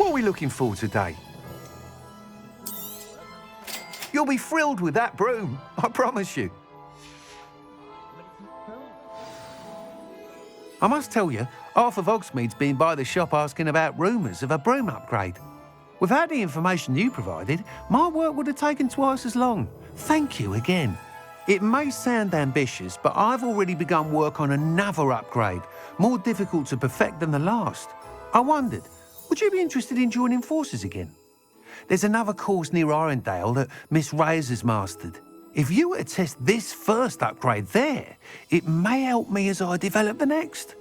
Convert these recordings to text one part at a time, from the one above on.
What are we looking for today? You'll be thrilled with that broom, I promise you. I must tell you, half of Hogsmeade's been by the shop asking about rumours of a broom upgrade. Without the information you provided, my work would have taken twice as long. Thank you again. It may sound ambitious, but I've already begun work on another upgrade, more difficult to perfect than the last. I wondered, would you be interested in joining forces again? There's another course near Irondale that Miss Reyes has mastered. If you were to test this first upgrade there, it may help me as I develop the next.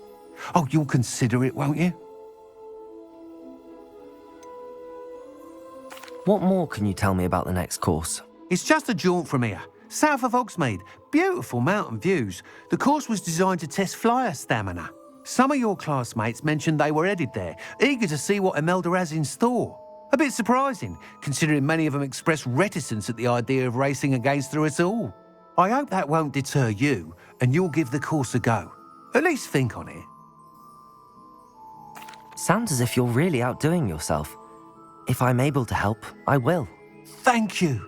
Oh, you'll consider it, won't you? What more can you tell me about the next course? It's just a jaunt from here, south of Hogsmeade. Beautiful mountain views. The course was designed to test flyer stamina. Some of your classmates mentioned they were headed there, eager to see what Imelda has in store. A bit surprising, considering many of them expressed reticence at the idea of racing against her at all. I hope that won't deter you, and you'll give the course a go. At least think on it. Sounds as if you're really outdoing yourself. If I'm able to help, I will. Thank you.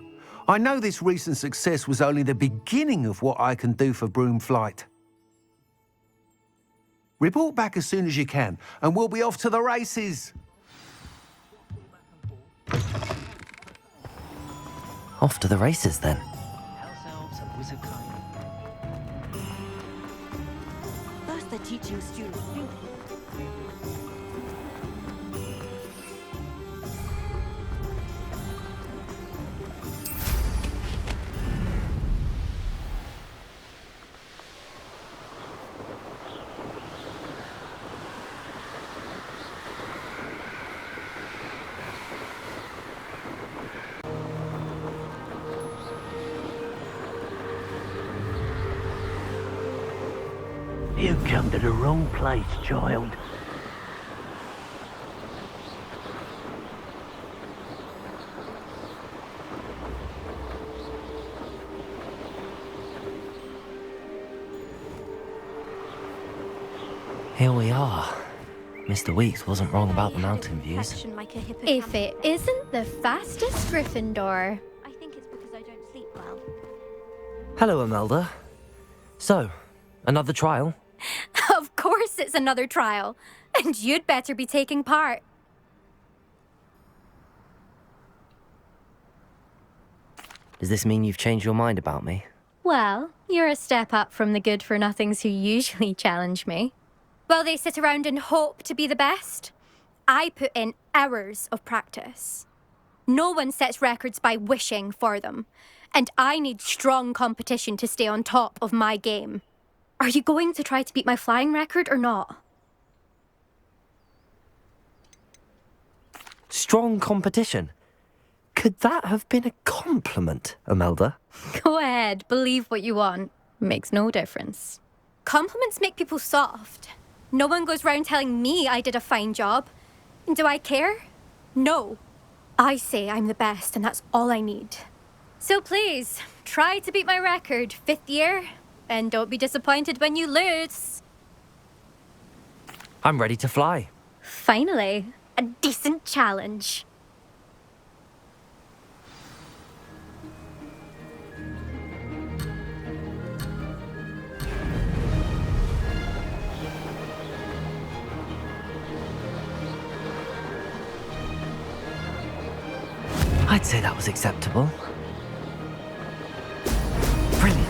I know this recent success was only the beginning of what I can do for broom flight. Report back as soon as you can, and we'll be off to the races. Off to the races, then. First they're teaching students. You've come to the wrong place, child. Here we are. Mr. Weeks wasn't wrong about the mountain views. If it isn't the fastest Gryffindor. I think it's because I don't sleep well. Hello, Imelda. So, another trial? Of course it's another trial. And you'd better be taking part. Does this mean you've changed your mind about me? Well, you're a step up from the good-for-nothings who usually challenge me. While they sit around and hope to be the best, I put in hours of practice. No one sets records by wishing for them, and I need strong competition to stay on top of my game. Are you going to try to beat my flying record or not? Strong competition? Could that have been a compliment, Imelda? Go ahead, believe what you want. Makes no difference. Compliments make people soft. No one goes round telling me I did a fine job. And do I care? No. I say I'm the best, and that's all I need. So please, try to beat my record, 5th year, and don't be disappointed when you lose. I'm ready to fly. Finally, a decent challenge. I'd say that was acceptable. Brilliant.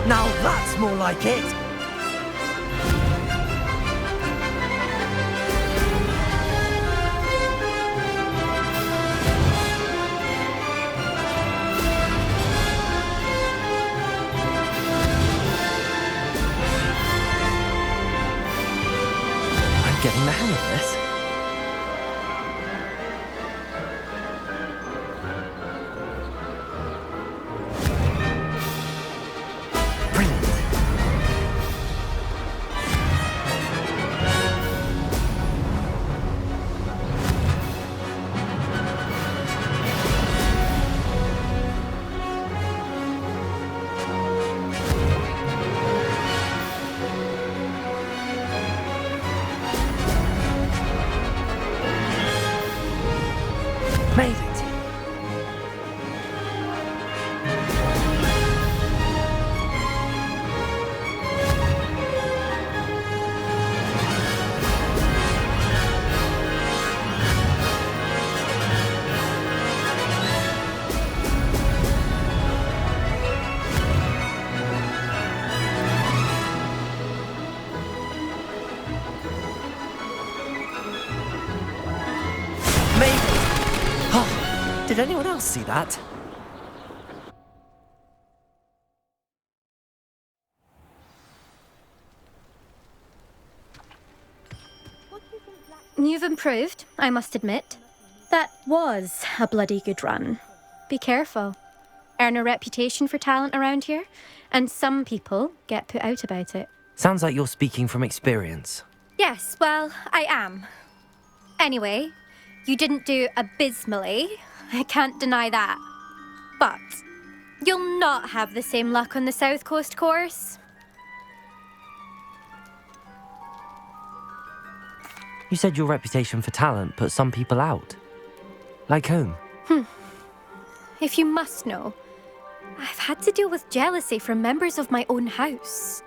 Now that's more like it! Made it. Made it. Oh, did anyone else see that? You've improved, I must admit. That was a bloody good run. Be careful. Earn a reputation for talent around here, and some people get put out about it. Sounds like you're speaking from experience. Yes, well, I am. Anyway, you didn't do abysmally. I can't deny that. But you'll not have the same luck on the South Coast course. You said your reputation for talent put some people out. Like whom? If you must know, I've had to deal with jealousy from members of my own house.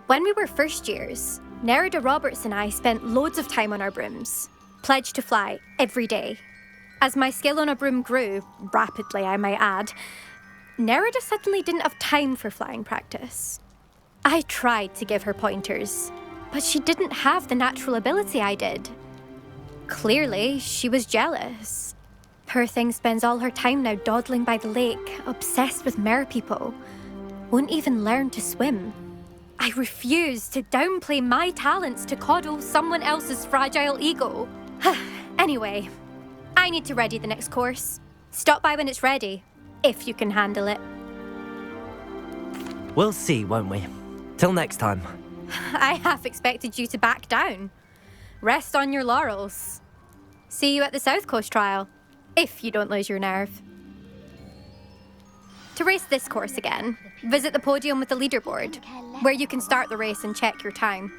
When we were first years, Nerida Roberts and I spent loads of time on our brooms, pledged to fly every day. As my skill on a broom grew, rapidly I might add, Nerida suddenly didn't have time for flying practice. I tried to give her pointers, but she didn't have the natural ability I did. Clearly, she was jealous. Poor thing spends all her time now dawdling by the lake, obsessed with merpeople. Won't even learn to swim. I refuse to downplay my talents to coddle someone else's fragile ego. Anyway, I need to ready the next course. Stop by when it's ready, if you can handle it. We'll see, won't we? Till next time. I half expected you to back down. Rest on your laurels. See you at the South Coast trial, if you don't lose your nerve. To race this course again, visit the podium with the leaderboard, where you can start the race and check your time.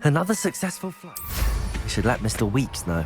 Another successful flight. We should let Mr. Weeks know.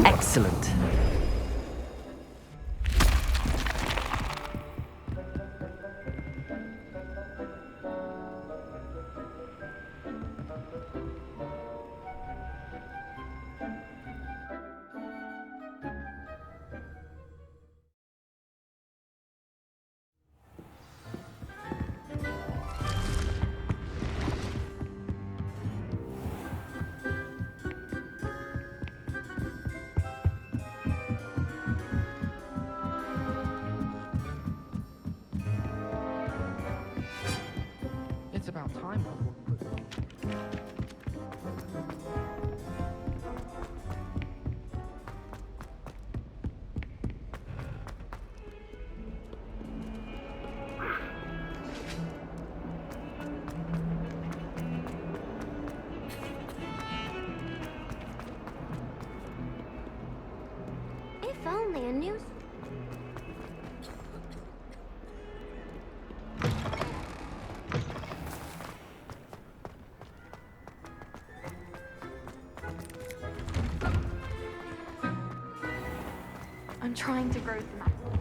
Excellent. If only a news. I'm trying to grow some apples.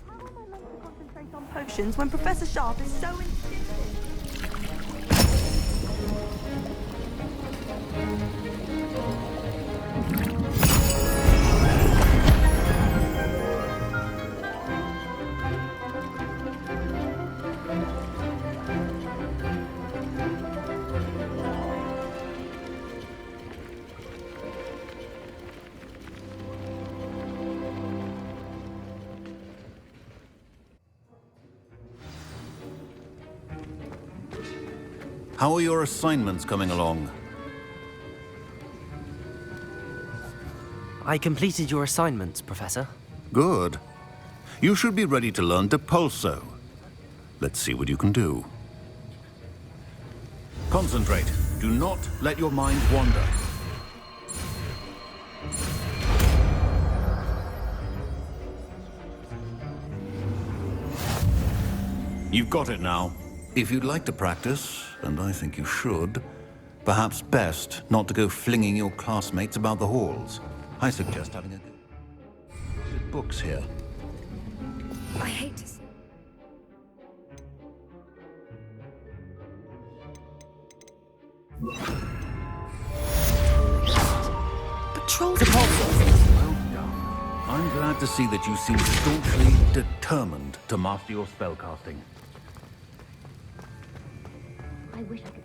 How am I meant to concentrate on potions when Professor Sharp is so How are your assignments coming along? I completed your assignments, Professor. Good. You should be ready to learn Depulso. Let's see what you can do. Concentrate. Do not let your mind wander. You've got it now. If you'd like to practice, and I think you should, perhaps best not to go flinging your classmates about the halls. I suggest having a go. Books here. I hate to see. Patrols. Well done. I'm glad to see that you seem staunchly determined to master your spellcasting. I wish I could.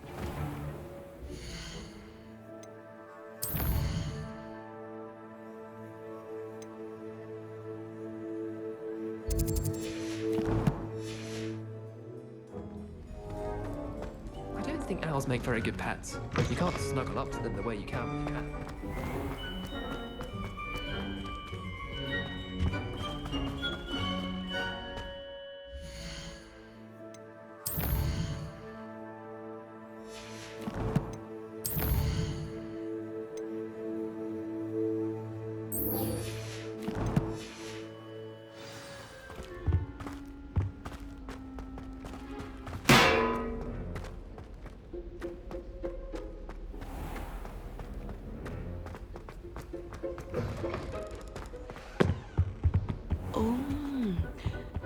I don't think owls make very good pets. You can't snuggle up to them the way you can with a cat.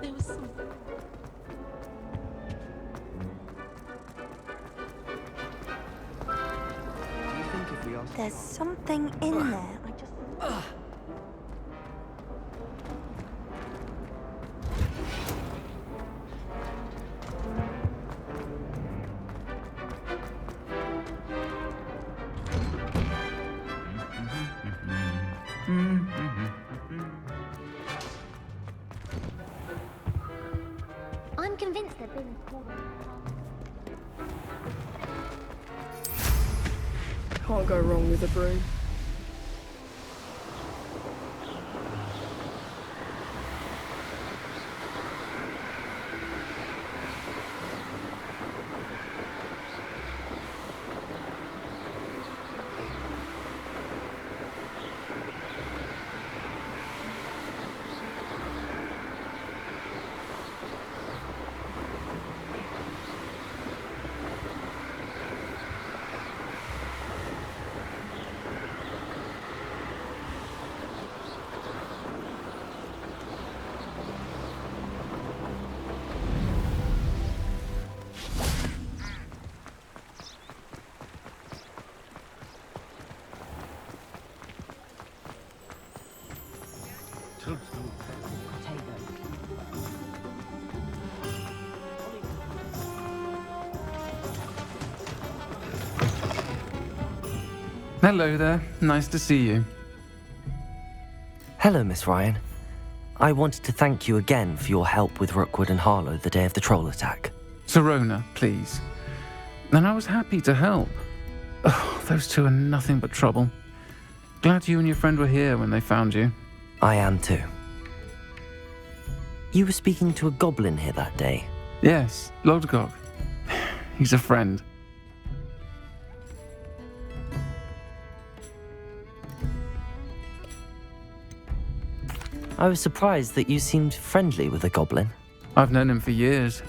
There was something. There's something in there. I just. I'm convinced they've been called. Can't go wrong with a broom. Hello there. Nice to see you. Hello, Miss Ryan. I wanted to thank you again for your help with Rookwood and Harlow the day of the troll attack. Serona, please. And I was happy to help. Oh, those two are nothing but trouble. Glad you and your friend were here when they found you. I am too. You were speaking to a goblin here that day. Yes, Lodgok. He's a friend. I was surprised that you seemed friendly with the Goblin. I've known him for years.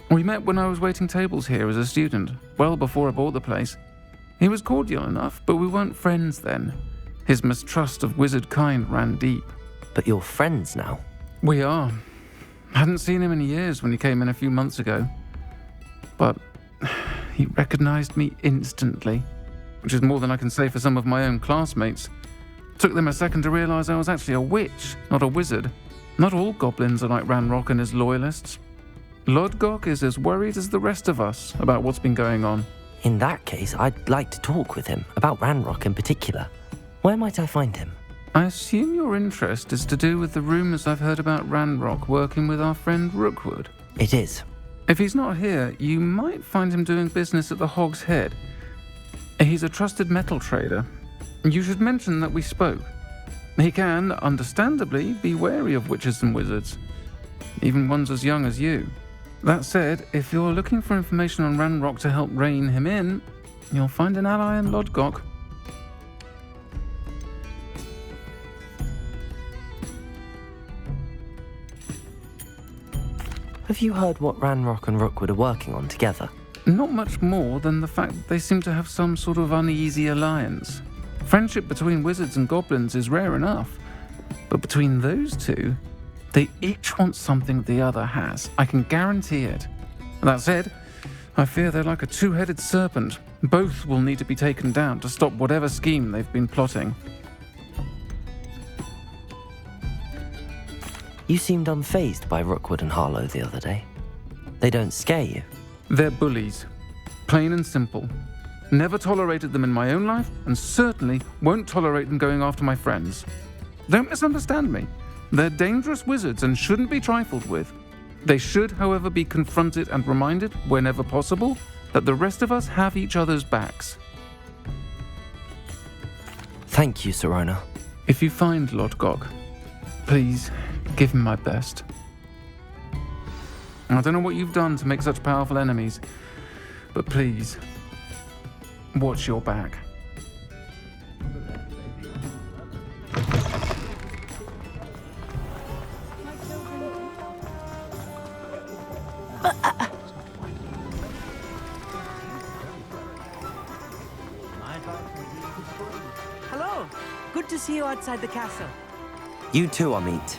We met when I was waiting tables here as a student, well before I bought the place. He was cordial enough, but we weren't friends then. His mistrust of wizard kind ran deep. But you're friends now? We are. Hadn't seen him in years when he came in a few months ago. But he recognized me instantly, which is more than I can say for some of my own classmates. Took them a second to realize I was actually a witch, not a wizard. Not all goblins are like Ranrock and his loyalists. Lodgok is as worried as the rest of us about what's been going on. In that case, I'd like to talk with him, about Ranrock in particular. Where might I find him? I assume your interest is to do with the rumors I've heard about Ranrock working with our friend Rookwood. It is. If he's not here, you might find him doing business at the Hog's Head. He's a trusted metal trader. You should mention that we spoke. He can, understandably, be wary of witches and wizards, even ones as young as you. That said, if you're looking for information on Ranrock to help rein him in, you'll find an ally in Lodgok. Have you heard what Ranrock and Rookwood are working on together? Not much more than the fact that they seem to have some sort of uneasy alliance. Friendship between wizards and goblins is rare enough, but between those two, they each want something the other has. I can guarantee it. That said, I fear they're like a two-headed serpent. Both will need to be taken down to stop whatever scheme they've been plotting. You seemed unfazed by Rookwood and Harlow the other day. They don't scare you. They're bullies. Plain and simple. Never tolerated them in my own life, and certainly won't tolerate them going after my friends. Don't misunderstand me. They're dangerous wizards and shouldn't be trifled with. They should, however, be confronted and reminded, whenever possible, that the rest of us have each other's backs. Thank you, Sirona. If you find Lodgok, please give him my best. I don't know what you've done to make such powerful enemies, but please, watch your back. Hello. Good to see you outside the castle. You too, Amit.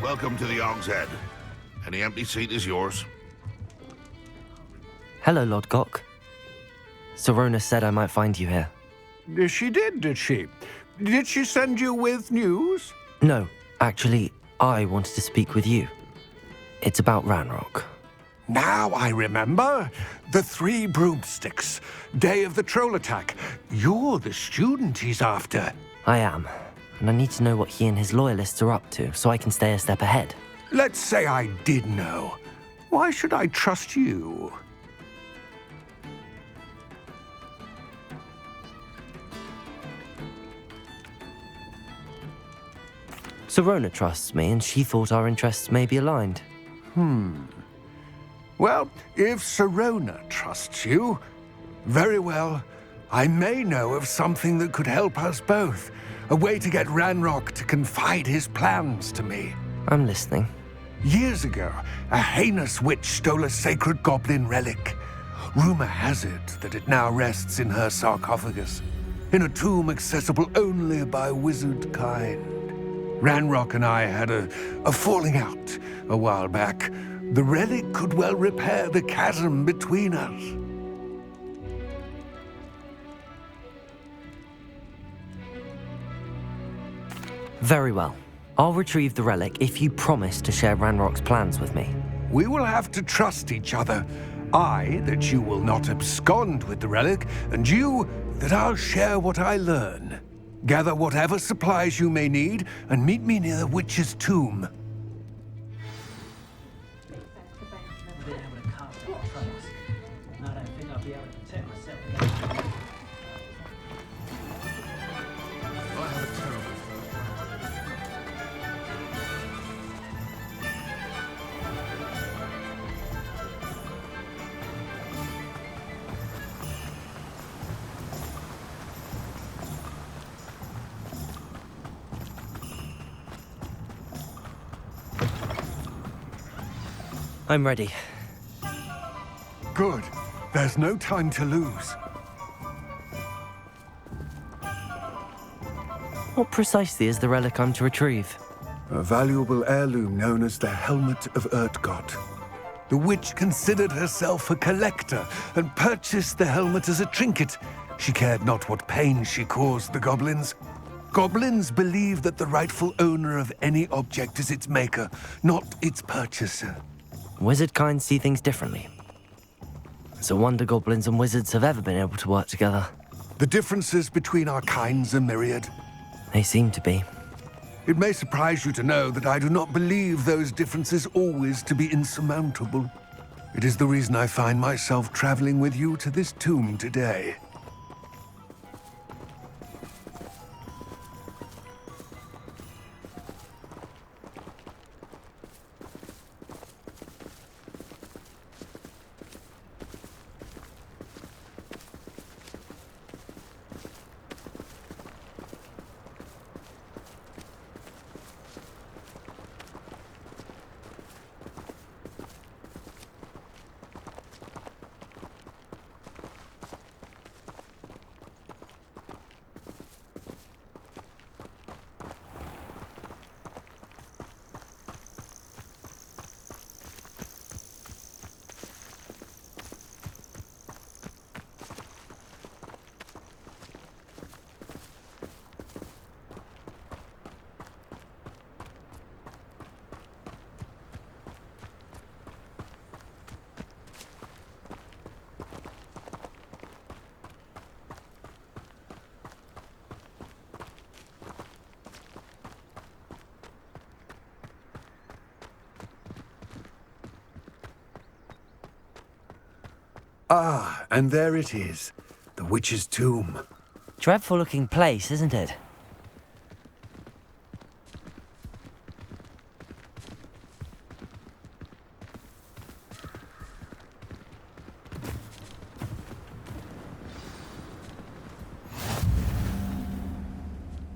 Welcome to the Hog's Head. Any empty seat is yours. Hello, Lodgok. Sirona said I might find you here. She did she? Did she send you with news? No, actually, I wanted to speak with you. It's about Ranrock. Now I remember. The 3 broomsticks. Day of the troll attack. You're the student he's after. I am, and I need to know what he and his loyalists are up to so I can stay a step ahead. Let's say I did know. Why should I trust you? Sirona trusts me, and she thought our interests may be aligned. Well, if Sirona trusts you, very well. I may know of something that could help us both. A way to get Ranrock to confide his plans to me. I'm listening. Years ago, a heinous witch stole a sacred goblin relic. Rumor has it that it now rests in her sarcophagus, in a tomb accessible only by wizard kind. Ranrock and I had a falling out a while back. The relic could well repair the chasm between us. Very well. I'll retrieve the relic if you promise to share Ranrock's plans with me. We will have to trust each other. I, that you will not abscond with the relic, and you, that I'll share what I learn. Gather whatever supplies you may need, and meet me near the witch's tomb. I'm ready. Good. There's no time to lose. What precisely is the relic I'm to retrieve? A valuable heirloom known as the Helmet of Urtkot. The witch considered herself a collector and purchased the helmet as a trinket. She cared not what pain she caused the goblins. Goblins believe that the rightful owner of any object is its maker, not its purchaser. Wizard kind see things differently. It's a wonder goblins and wizards have ever been able to work together. The differences between our kinds are myriad. They seem to be. It may surprise you to know that I do not believe those differences always to be insurmountable. It is the reason I find myself traveling with you to this tomb today. Ah, and there it is, the witch's tomb. Dreadful looking place, isn't it?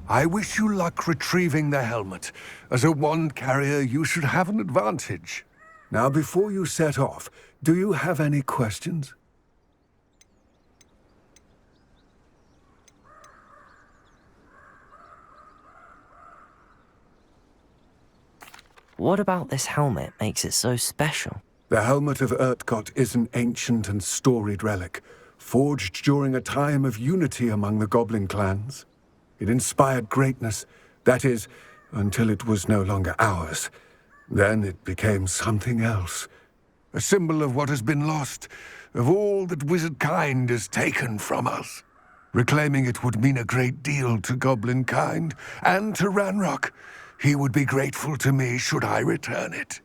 I wish you luck retrieving the helmet. As a wand carrier, you should have an advantage. Now, before you set off, do you have any questions? What about this helmet makes it so special? The Helmet of Urtkot is an ancient and storied relic, forged during a time of unity among the Goblin clans. It inspired greatness, that is, until it was no longer ours. Then it became something else. A symbol of what has been lost, of all that wizard kind has taken from us. Reclaiming it would mean a great deal to Goblin kind, and to Ranrock. He would be grateful to me should I return it.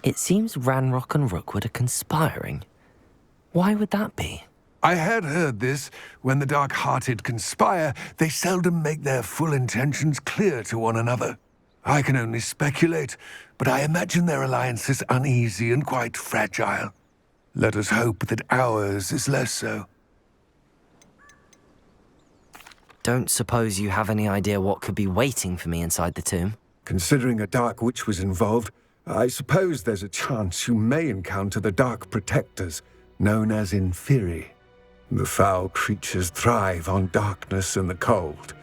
It seems Ranrock and Rookwood are conspiring. Why would that be? I had heard this. When the dark-hearted conspire, they seldom make their full intentions clear to one another. I can only speculate, but I imagine their alliance is uneasy and quite fragile. Let us hope that ours is less so. Don't suppose you have any idea what could be waiting for me inside the tomb? Considering a dark witch was involved, I suppose there's a chance you may encounter the Dark Protectors, known as Inferi. The foul creatures thrive on darkness and the cold.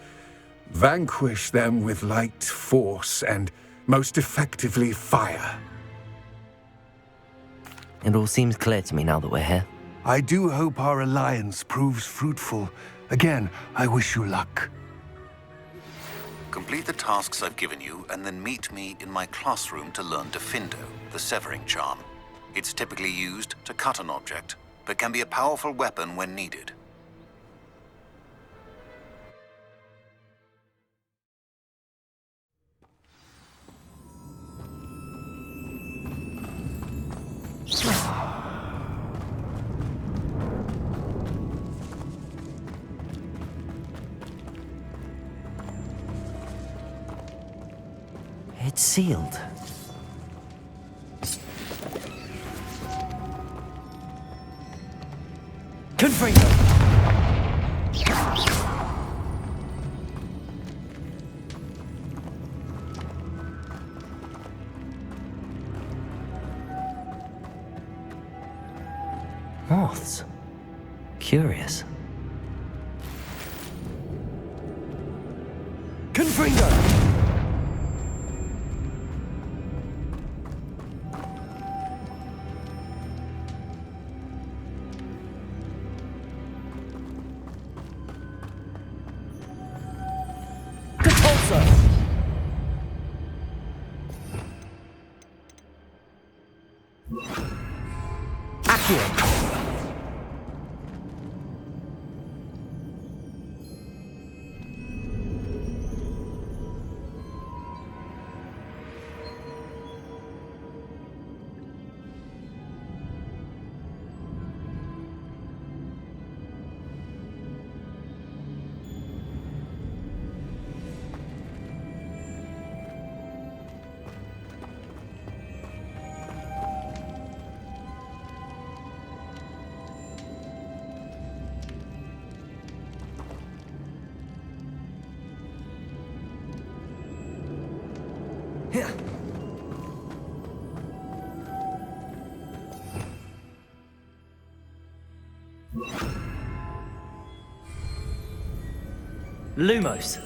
Vanquish them with light, force, and, most effectively, fire. It all seems clear to me now that we're here. I do hope our alliance proves fruitful. Again, I wish you luck. Complete the tasks I've given you, and then meet me in my classroom to learn Defindo, the severing charm. It's typically used to cut an object, but can be a powerful weapon when needed. It's sealed. Confringo! Moths. Curious. Confringo! Lumos.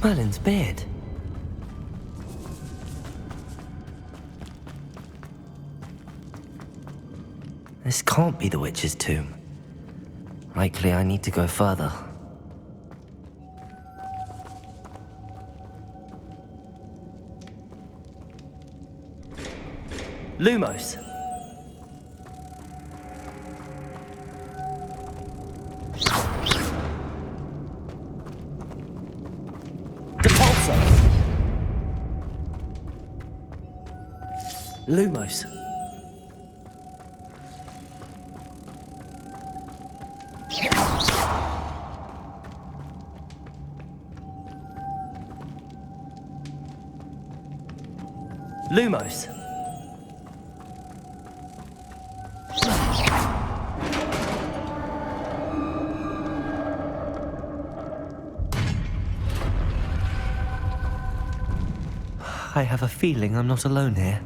Merlin's beard. This can't be the witch's tomb. Likely I need to go further. Lumos. Lumos. Lumos. I have a feeling I'm not alone here.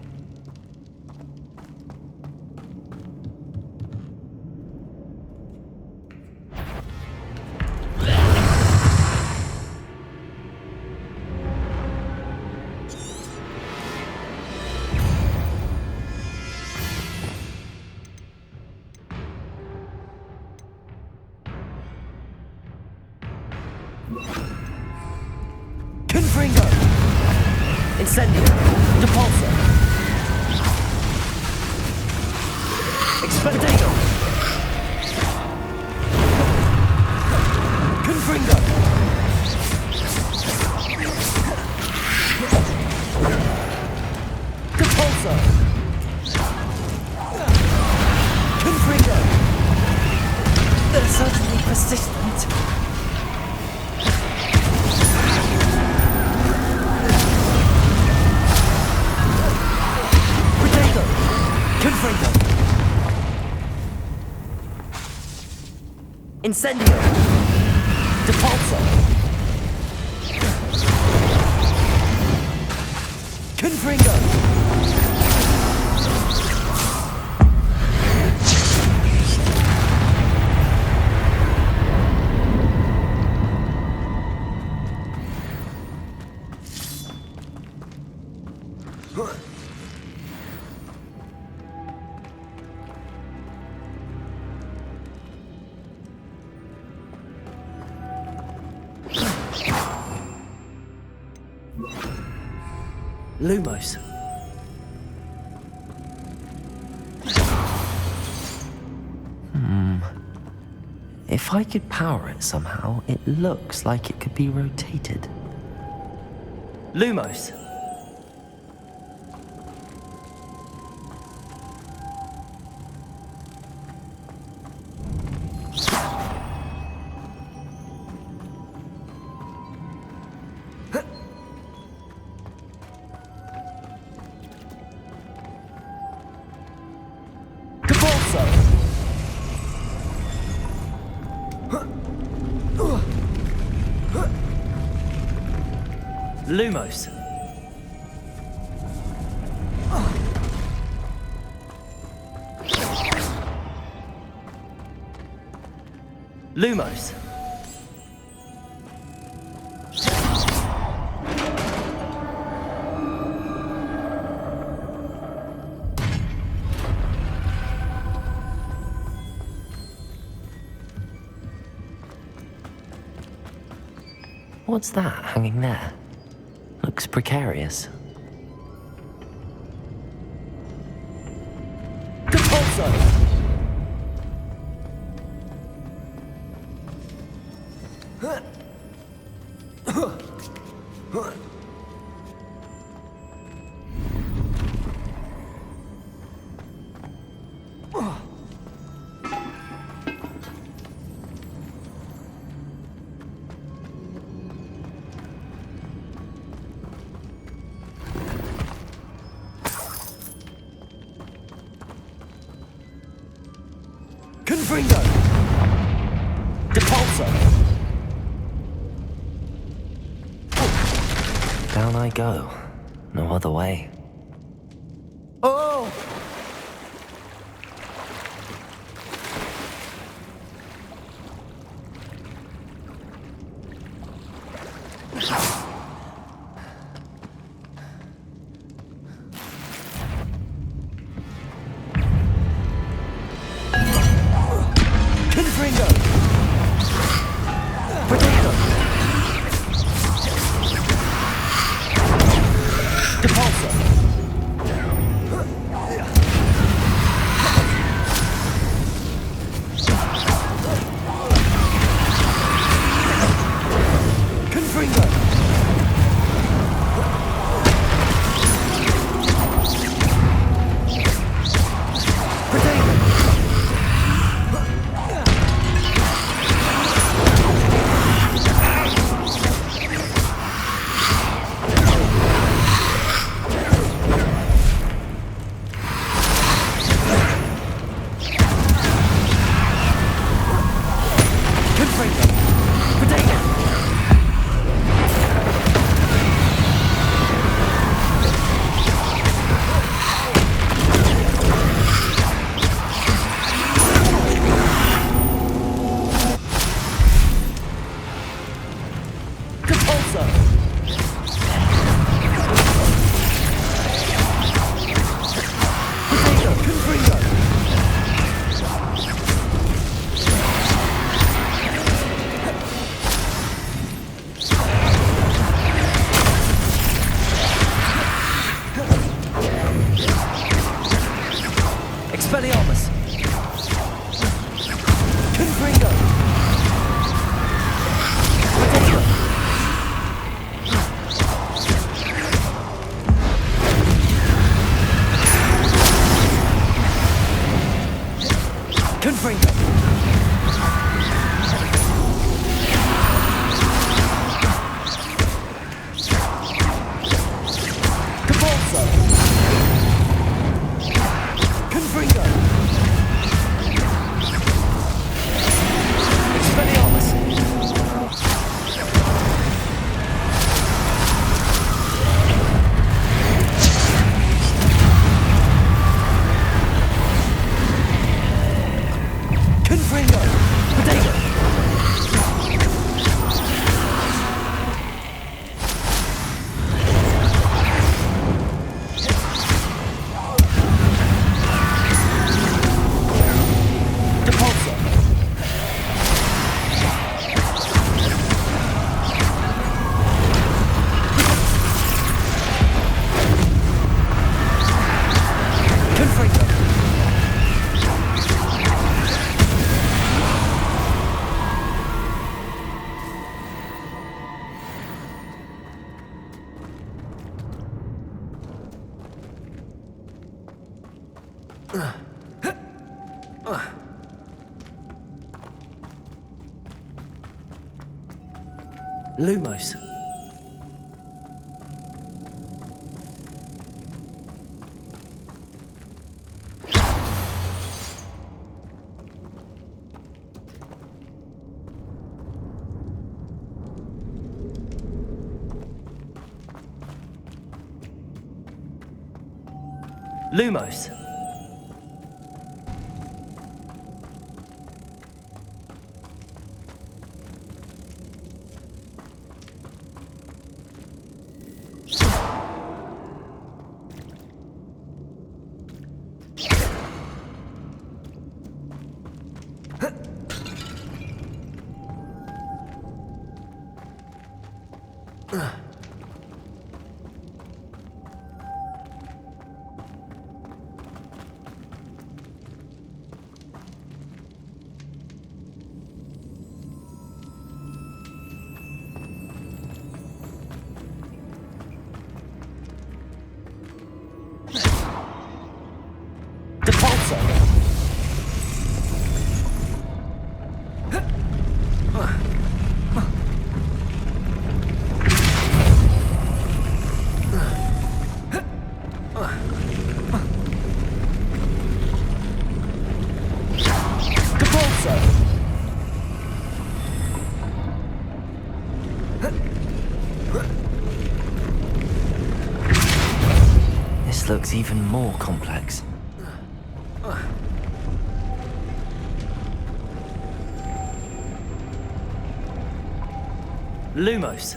Confringo! Incendio! Depulso! Expedito! Confringo! Depulso! Confringo! They're certainly persistent. Confringo! Incendio! Depulso! Confringo! Lumos. If I could power it somehow, it looks like it could be rotated. Lumos. Lumos. Lumos. What's that hanging there? Looks precarious. Confringo! Depulso! Down I go. No other way. Oh! Lumos. Lumos. This looks even more complex. Lumos.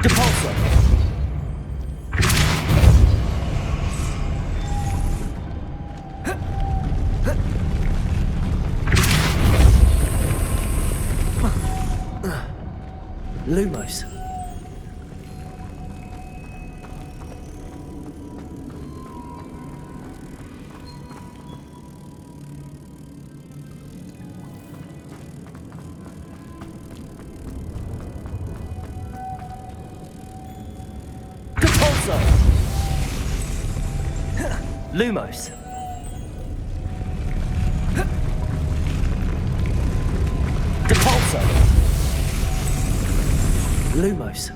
Depulsor. Lumos. Depulsor. Lumos. Depulsor. Lumos.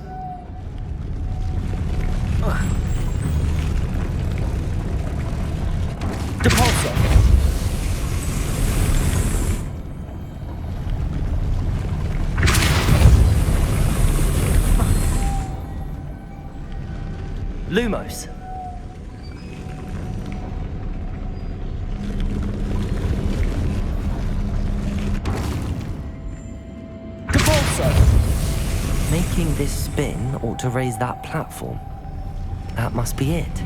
Depulsor. Lumos. Making this spin ought to raise that platform. That must be it.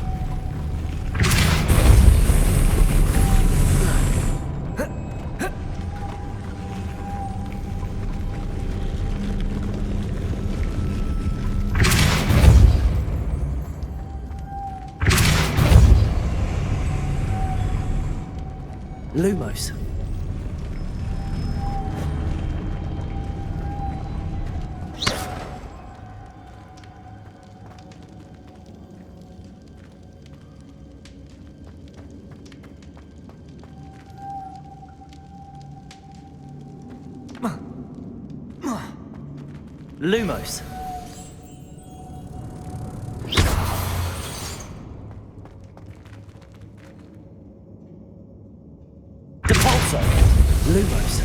Lumos. Lumos. Depulsor. Lumos.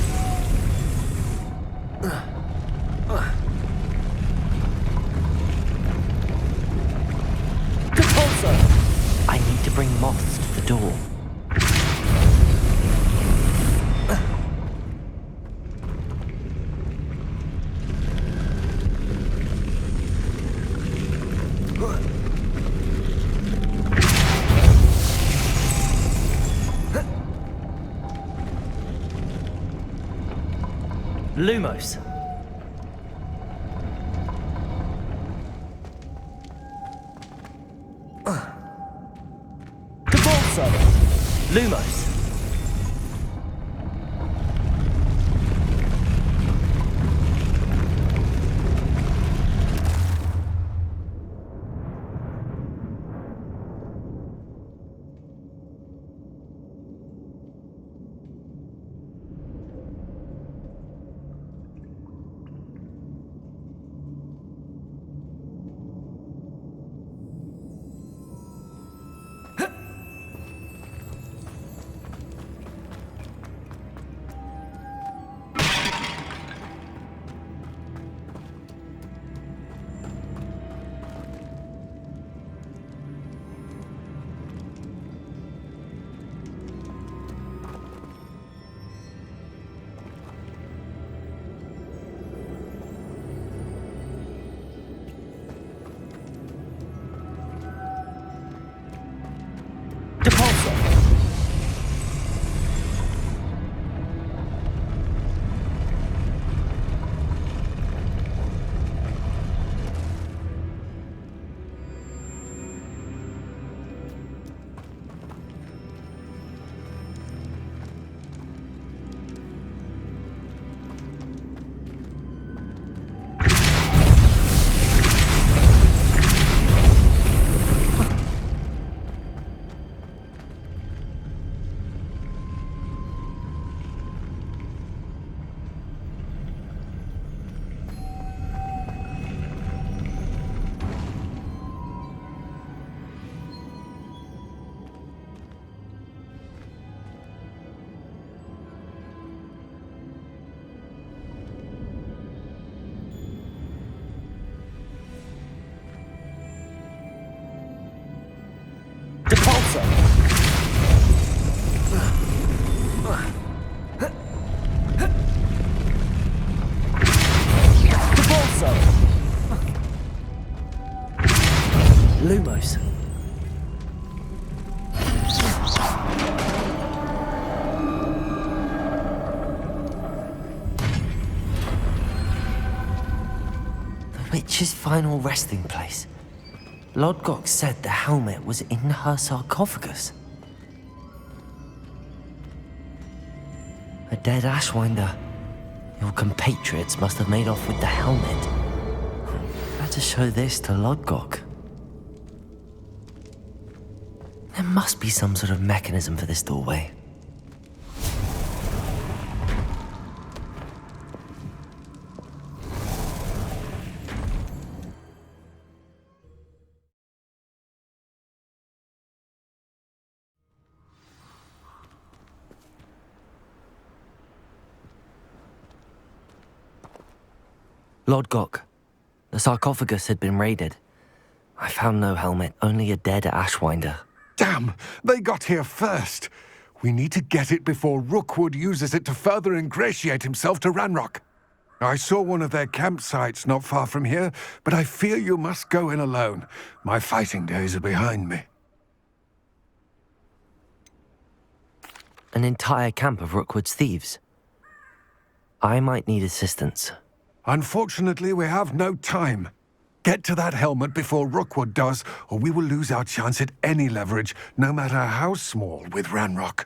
Depulsor. I need to bring moths to the door. Lumos. Depulsor. Lumos. witch's final resting place. Lodgok said the helmet was in her sarcophagus. A dead Ashwinder. Your compatriots must have made off with the helmet. Better show this to Lodgok. There must be some sort of mechanism for this doorway. Lodgok, the sarcophagus had been raided. I found no helmet, only a dead Ashwinder. Damn! They got here first. We need to get it before Rookwood uses it to further ingratiate himself to Ranrock. I saw one of their campsites not far from here, but I fear you must go in alone. My fighting days are behind me. An entire camp of Rookwood's thieves. I might need assistance. Unfortunately, we have no time. Get to that helmet before Rookwood does, or we will lose our chance at any leverage, no matter how small, with Ranrock.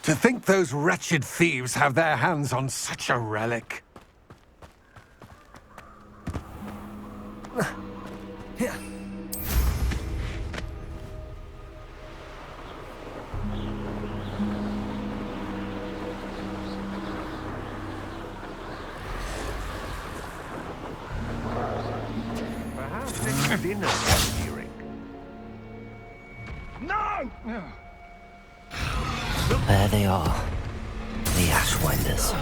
To think those wretched thieves have their hands on such a relic. Dinner hearing. No! There they are, the Ashwinders.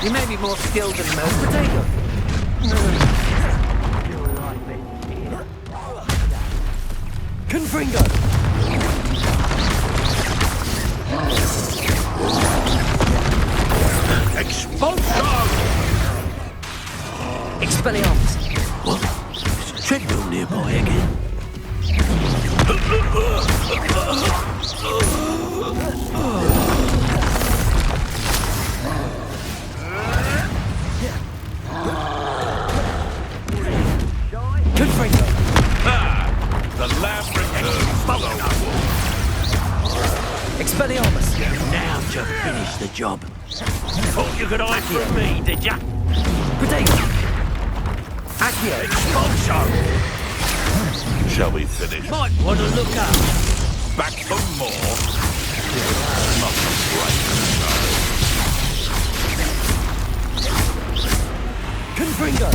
You may be more skilled than most, Potato. Confringo! Expulsion! Expelliarmus! What? Treadmill nearby again? Confringo! The lab returns. Expelliarmus! Now to finish the job. Thought you could hide from me, did ya? Potato! Accio! Expulsion! Shall we finish? Might want to look up. Back for more? Not right. Confringo!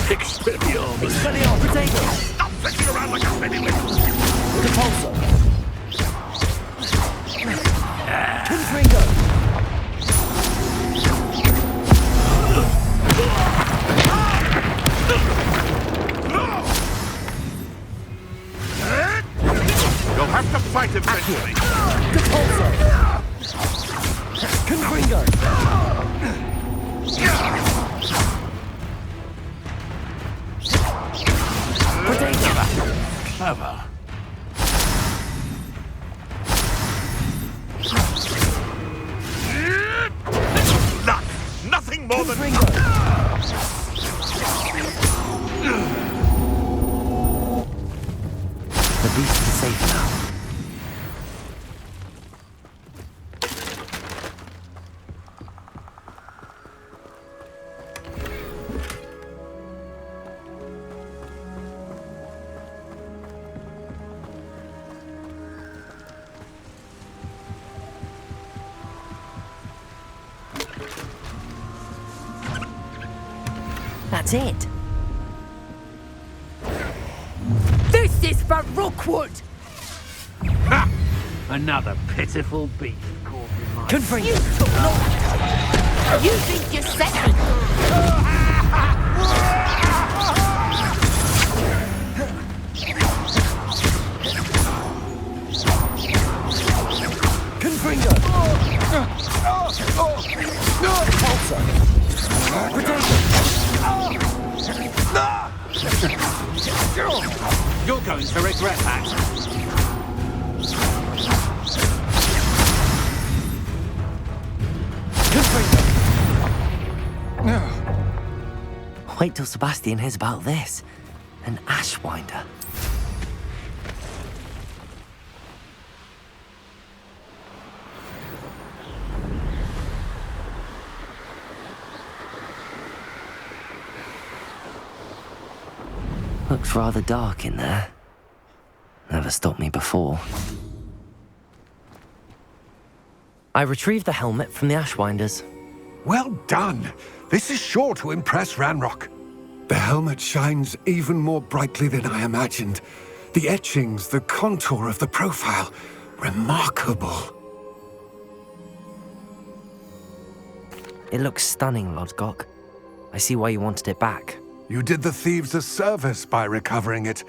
Expelliarmus! Expelliarmus! Potato! Stop flicking around like a pennywhiz! Repulsor! Confringo! You'll have to fight eventually. Repulsor! Confringo! Clever. Luck! Nothing more than... The beast is safe now. That's it. This is for Rookwood! Ha! Another pitiful beast caught in my... Confringo! You took long. You think you set me? Confringo! You're going to regret that. Wait till Sebastian hears about this. An ashwinder. Looks rather dark in there. Never stopped me before. I retrieved the helmet from the ashwinders. Well done. This is sure to impress Ranrock. The helmet shines even more brightly than I imagined. The etchings, the contour of the profile, remarkable. It looks stunning, Lodgok. I see why you wanted it back. You did the thieves a service by recovering it.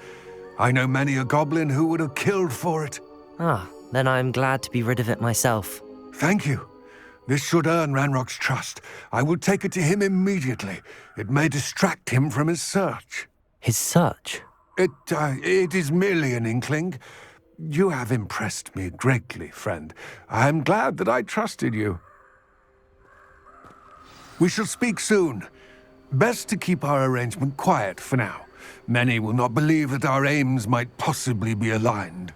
I know many a goblin who would have killed for it. Ah, then I'm glad to be rid of it myself. Thank you. This should earn Ranrock's trust. I will take it to him immediately. It may distract him from his search. His search? It is merely an inkling. You have impressed me greatly, friend. I am glad that I trusted you. We shall speak soon. Best to keep our arrangement quiet for now. Many will not believe that our aims might possibly be aligned.